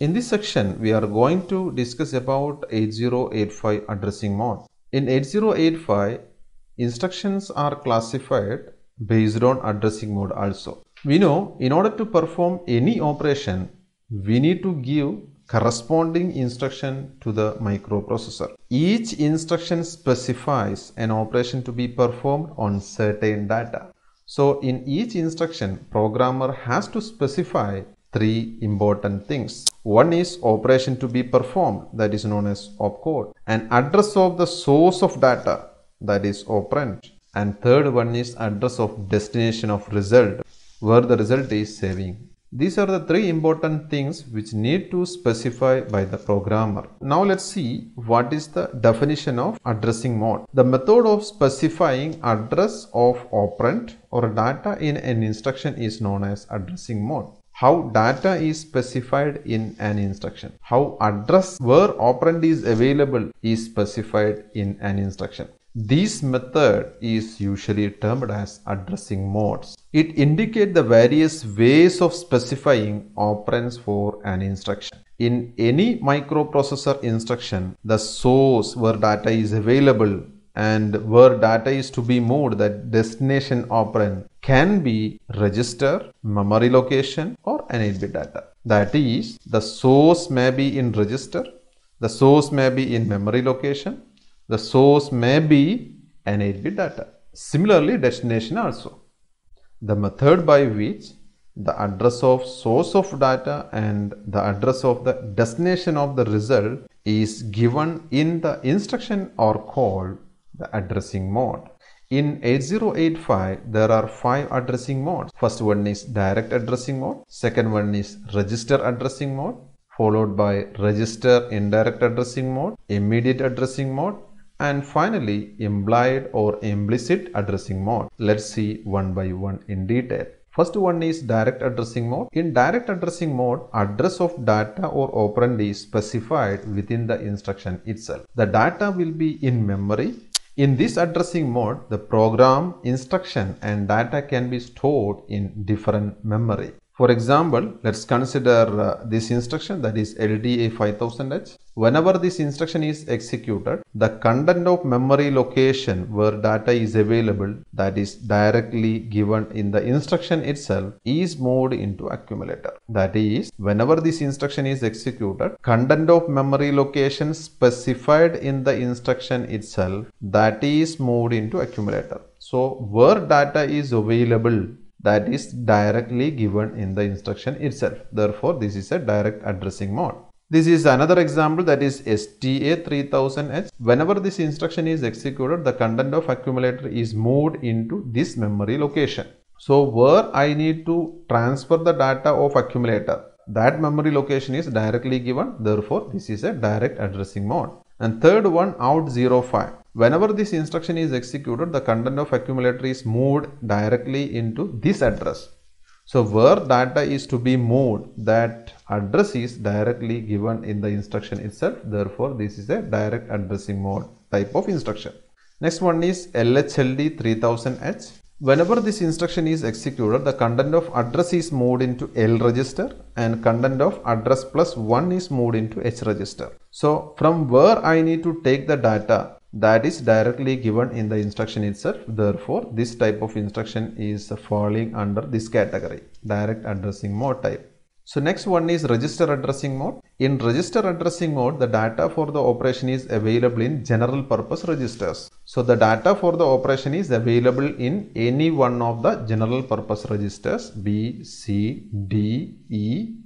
In this section, we are going to discuss about 8085 addressing mode. In 8085, instructions are classified based on addressing mode also. We know in order to perform any operation, we need to give corresponding instruction to the microprocessor. Each instruction specifies an operation to be performed on certain data. So in each instruction, programmer has to specify three important things. One is operation to be performed, that is known as opcode, and address of the source of data, that is operand, and third one is address of destination of result, where the result is saving. These are the three important things which need to specify by the programmer. Now let's see what is the definition of addressing mode. The method of specifying address of operand or data in an instruction is known as addressing mode. How data is specified in an instruction. How address where operand is available is specified in an instruction. This method is usually termed as addressing modes. It indicates the various ways of specifying operands for an instruction. In any microprocessor instruction, the source where data is available and where data is to be moved, that destination operand, can be register, memory location, or an 8-bit data. That is, the source may be in register, the source may be in memory location, the source may be an 8-bit data. Similarly, destination also. The method by which the address of source of data and the address of the destination of the result is given in the instruction are called the addressing mode. In 8085, there are 5 addressing modes. First one is direct addressing mode. Second one is register addressing mode, followed by register indirect addressing mode, immediate addressing mode, and finally implied or implicit addressing mode. Let's see one by one in detail. First one is direct addressing mode. In direct addressing mode, address of data or operand is specified within the instruction itself. The data will be in memory. In this addressing mode, the program, instruction and data can be stored in different memory. For example, let's consider this instruction, that is LDA 5000H. Whenever this instruction is executed, the content of memory location where data is available, that is directly given in the instruction itself, is moved into accumulator. That is, whenever this instruction is executed, content of memory location specified in the instruction itself, that is moved into accumulator. So where data is available, that is directly given in the instruction itself. Therefore, this is a direct addressing mode. This is another example, that is STA 3000H. Whenever this instruction is executed, the content of accumulator is moved into this memory location. So where I need to transfer the data of accumulator, that memory location is directly given. Therefore, this is a direct addressing mode. And third one, out 05. Whenever this instruction is executed, the content of accumulator is moved directly into this address. So where data is to be moved, that address is directly given in the instruction itself. Therefore, this is a direct addressing mode type of instruction. Next one is LHLD 3000H. Whenever this instruction is executed, the content of address is moved into L register and content of address plus 1 is moved into H register. So from where I need to take the data, that is directly given in the instruction itself. Therefore, this type of instruction is falling under this category, direct addressing mode type. So next one is register addressing mode. In register addressing mode, the data for the operation is available in general purpose registers. So the data for the operation is available in any one of the general purpose registers B, C, D, E,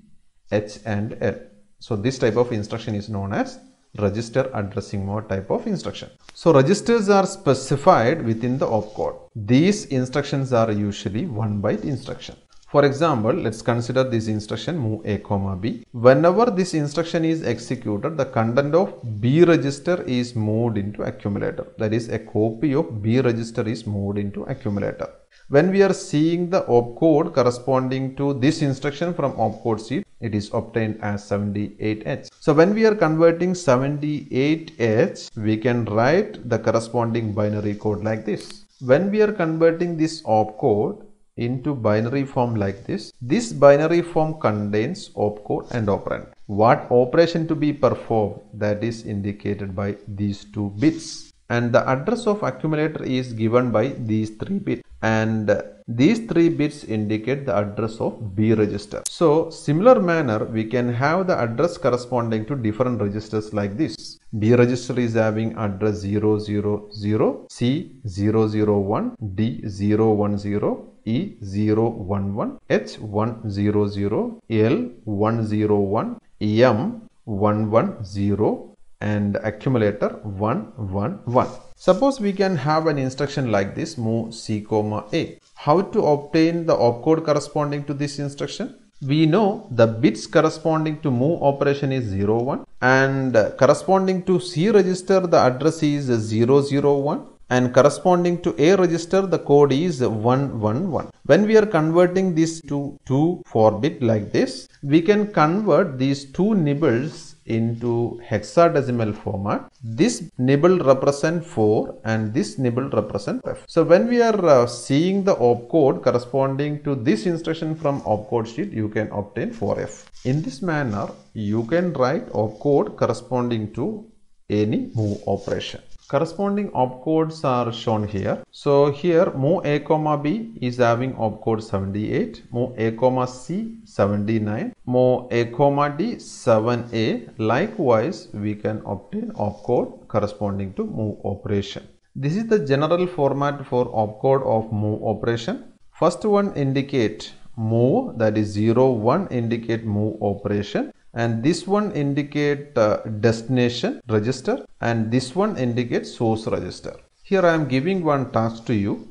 H and L. So this type of instruction is known as register addressing mode type of instruction. So registers are specified within the opcode. These instructions are usually 1-byte instruction. For example, let's consider this instruction move A, B. Whenever this instruction is executed, the content of B register is moved into accumulator. That is, a copy of B register is moved into accumulator. When we are seeing the opcode corresponding to this instruction from opcode sheet, it is obtained as 78H. So when we are converting 78H, we can write the corresponding binary code like this. When we are converting this opcode into binary form like this binary form contains opcode and operand. what operation to be performed, that is indicated by these 2 bits. And the address of accumulator is given by these 3 bits, and these 3 bits indicate the address of B register. So similar manner, we can have the address corresponding to different registers like this. B register is having address 000, C 001, D 010, E 011, H 100, L 101, M 110, and accumulator 111. Suppose we can have an instruction like this, move C, A. How to obtain the opcode corresponding to this instruction? We know the bits corresponding to move operation is 01, and corresponding to C register the address is 001, and corresponding to A register the code is 111. When we are converting this to 2 4-bit like this, we can convert these 2 nibbles into hexadecimal format. This nibble represent 4 and this nibble represent F. So when we are seeing the opcode corresponding to this instruction from opcode sheet, you can obtain 4F. In this manner, you can write opcode corresponding to any move operation. Corresponding opcodes are shown here. So here move A, B is having opcode 78, move A, C 79, move A, D 7A. Likewise, we can obtain opcode corresponding to move operation. This is the general format for opcode of move operation. First one indicate move, that is 01 indicate move operation, and this one indicate destination register, and this one indicates source register. Here I am giving one task to you.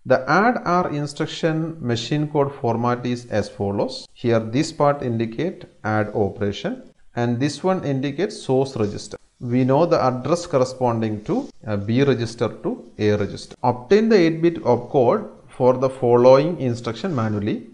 The add R instruction machine code format is as follows. Here this part indicate add operation, and this one indicates source register. We know the address corresponding to B register to A register. Obtain the 8-bit opcode for the following instruction manually.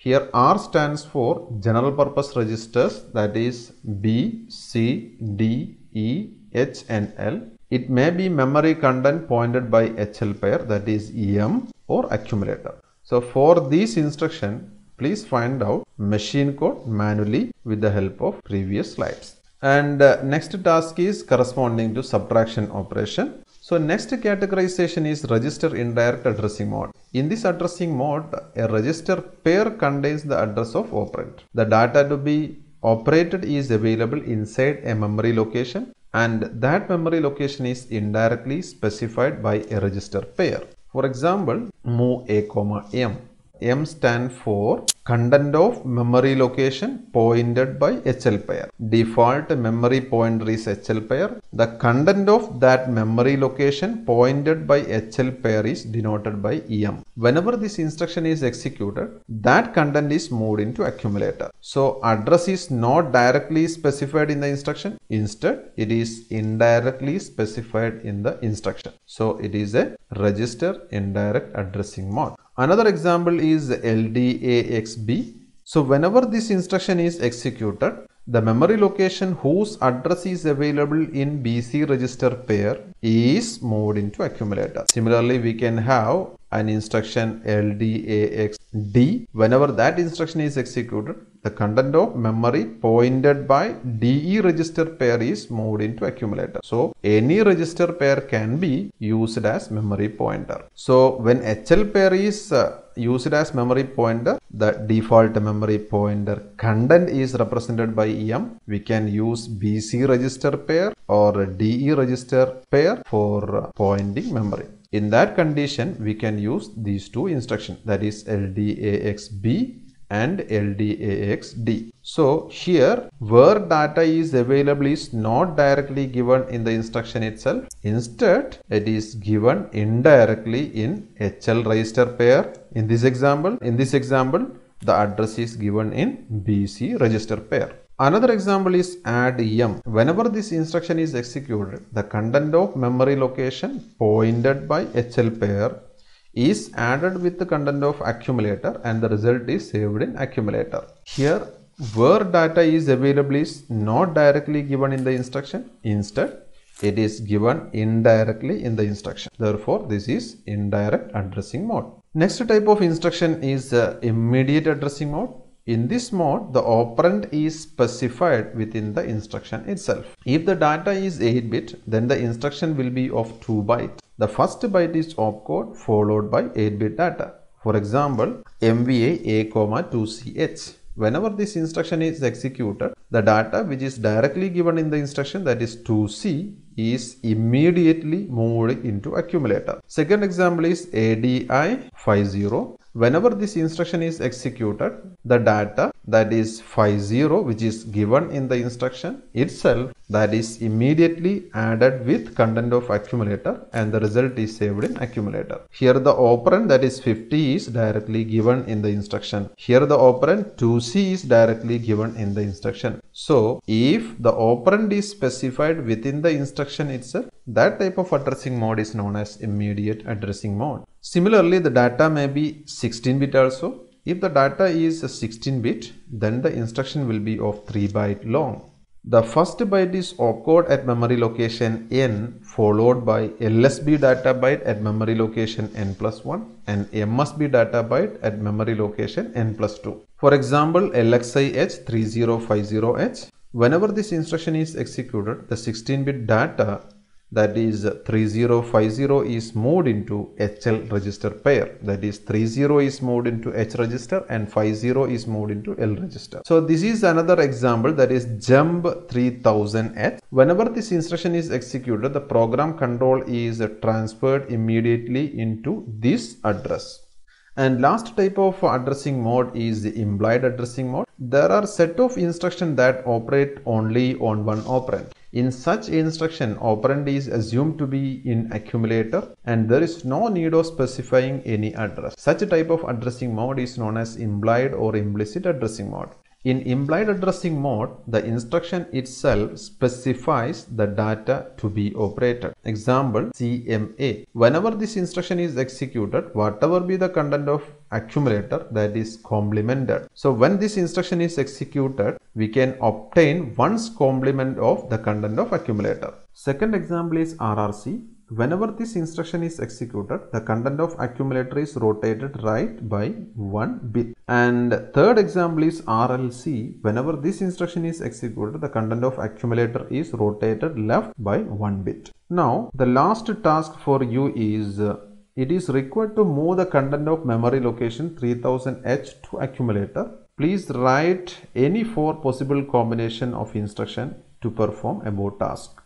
Here R stands for general purpose registers, that is B, C, D, E, H and L. It may be memory content pointed by HL pair, that is EM or accumulator. So for this instruction, please find out machine code manually with the help of previous slides. And next task is corresponding to subtraction operation. So next categorization is register indirect addressing mode. In this addressing mode, a register pair contains the address of operand. The data to be operated is available inside a memory location, and that memory location is indirectly specified by a register pair. For example, move A, M. M stands for content of memory location pointed by HL pair. Default memory pointer is HL pair. The content of that memory location pointed by HL pair is denoted by EM. Whenever this instruction is executed, that content is moved into accumulator. So address is not directly specified in the instruction. Instead, it is indirectly specified in the instruction. So it is a register indirect addressing mode. Another example is LDAXB. So whenever this instruction is executed, the memory location whose address is available in BC register pair is moved into accumulator. Similarly, we can have an instruction LDAXD. Whenever that instruction is executed, the content of memory pointed by DE register pair is moved into accumulator. So any register pair can be used as memory pointer. So when HL pair is used as memory pointer, the default memory pointer content is represented by EM. We can use BC register pair or DE register pair for pointing memory. In that condition, we can use these two instructions, that is LDAXB and LDAXD. So here where data is available is not directly given in the instruction itself. Instead, it is given indirectly in HL register pair. In this example, the address is given in BC register pair. Another example is add EM. Whenever this instruction is executed, the content of memory location pointed by HL pair is added with the content of accumulator, and the result is saved in accumulator. Here where data is available is not directly given in the instruction. Instead, it is given indirectly in the instruction. Therefore, this is indirect addressing mode. Next type of instruction is immediate addressing mode. In this mode, the operand is specified within the instruction itself. If the data is 8-bit, then the instruction will be of 2 bytes. The first byte is opcode followed by 8-bit data. For example, MVA A,2CH. Whenever this instruction is executed, the data which is directly given in the instruction, that is 2C, is immediately moved into accumulator. Second example is ADI 50. Whenever this instruction is executed, the data, that is 50, which is given in the instruction itself, that is immediately added with content of accumulator, and the result is saved in accumulator. Here the operand, that is 50, is directly given in the instruction. Here the operand 2C is directly given in the instruction. So if the operand is specified within the instruction itself, that type of addressing mode is known as immediate addressing mode. Similarly, the data may be 16-bit also. If the data is 16-bit, then the instruction will be of 3 byte long. The first byte is opcode at memory location n, followed by LSB data byte at memory location n+1 and MSB data byte at memory location n+2. For example, LXI H3050H. Whenever this instruction is executed, the 16-bit data, that is 3050, is moved into HL register pair. That is 30 is moved into H register and 50 is moved into L register. So this is another example, that is jump 3000H. Whenever this instruction is executed, the program control is transferred immediately into this address. And last type of addressing mode is the implied addressing mode. There are set of instructions that operate only on one operand. In such instruction, operand is assumed to be in accumulator and there is no need of specifying any address. Such a type of addressing mode is known as implied or implicit addressing mode. In implied addressing mode, the instruction itself specifies the data to be operated. Example, CMA. Whenever this instruction is executed, whatever be the content of accumulator, that is complemented. So when this instruction is executed, we can obtain one's complement of the content of accumulator. Second example is RRC. Whenever this instruction is executed, the content of accumulator is rotated right by 1 bit. And third example is RLC. Whenever this instruction is executed, the content of accumulator is rotated left by 1 bit. Now, the last task for you is it is required to move the content of memory location 3000H to accumulator. Please write any 4 possible combination of instruction to perform above task.